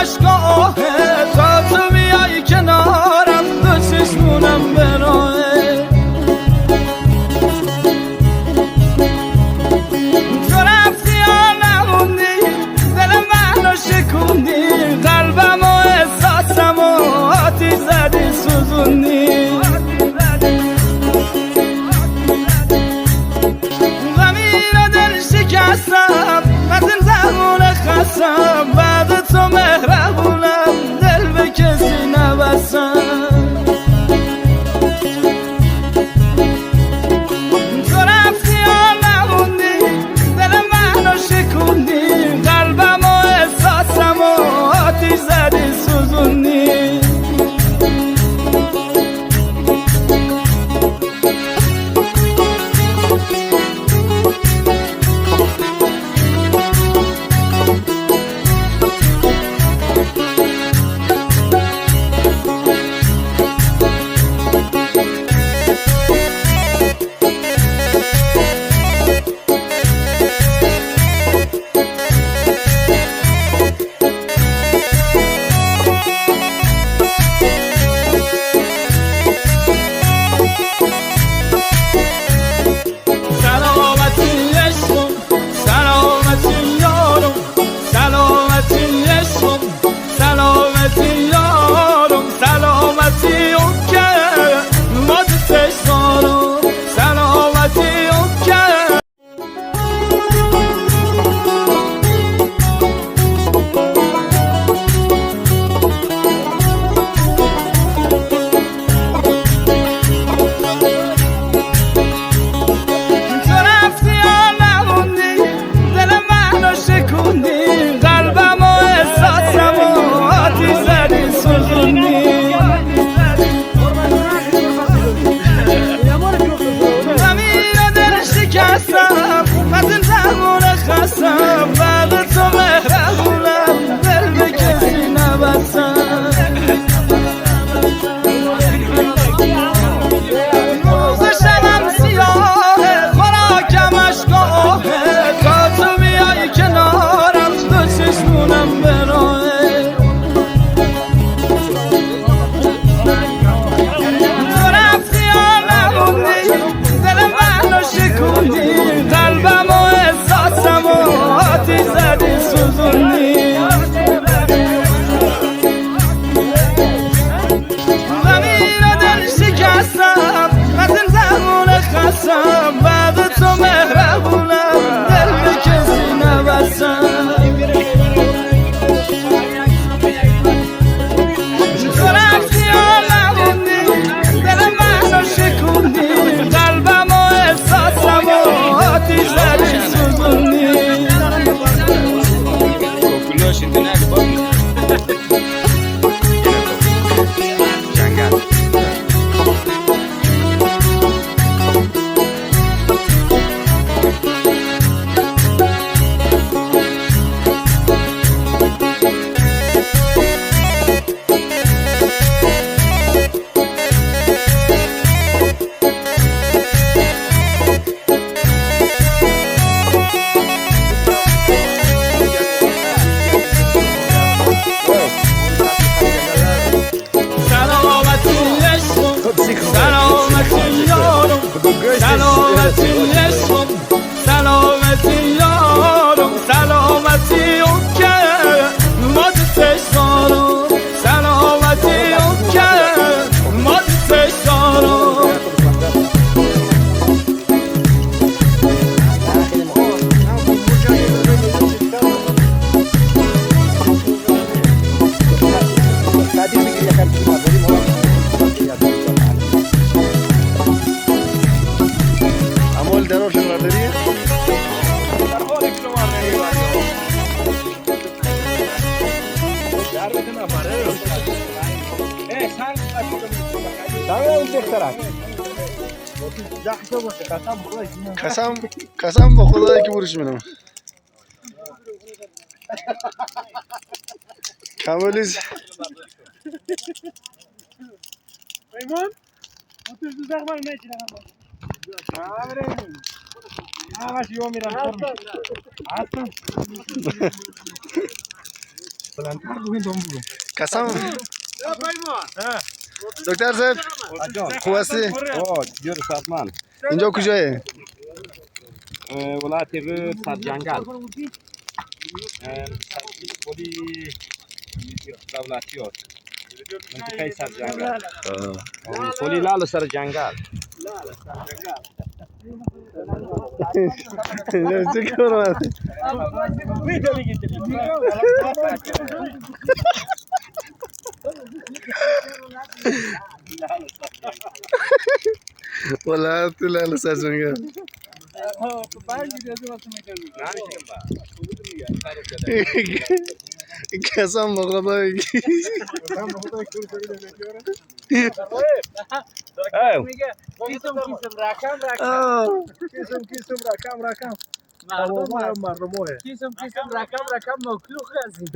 مشگاه تا تو بیای کنارم دو چشمونم به راهه تو رفتی یا نموندی دل منو شکوندی قلبم و احساسم و آتیش زدی سوزوندی غمی را دل شکستم از این زمان خستم بعد تو مهربونم دل به کسی نبستم تو رفتی یا نموندی دل منو شکوندی قلبم و احساسم و آتیش زدی سوزوندی بعد تو مهربونم دل به کسی نبستم روز شبم سیاهه خوراکم اشکاهه تا تو بیای کنارم دو چشمونم به راهه تو رفتی یا نموندی دل منو شکوندی قلبم و احساسم و آتیش زدی سوزوندی غمی را دل شکستم از این زمان خستم بعد تو مهربونم دل به کسی نبستم تو رفتی یا نموندی دل منو شکوندی قلبم و احساسم و آتیش زدی سوزوندی سلامتی عشقم سلامتی یارم سلامتی اون که ما دوستش دارم سلامتی اون که ما دوستش دارم قسم با خدایی که برش میدم کاملیز ایمان تو دوزخ من نمی‌چینم آقا شیوه میرم هستم قسم دکتر صاحب خوب هستی؟ جور ساتمان اینجا کجایه؟ ولایت سرجنگل ولی دولتیات منطقه سرجنگل ولی لال سرجنگل اینجا چه کار هستی؟ ولایت لال سرجنگل قسم به خدای مردم کیسم رقم مکلوخ هستیم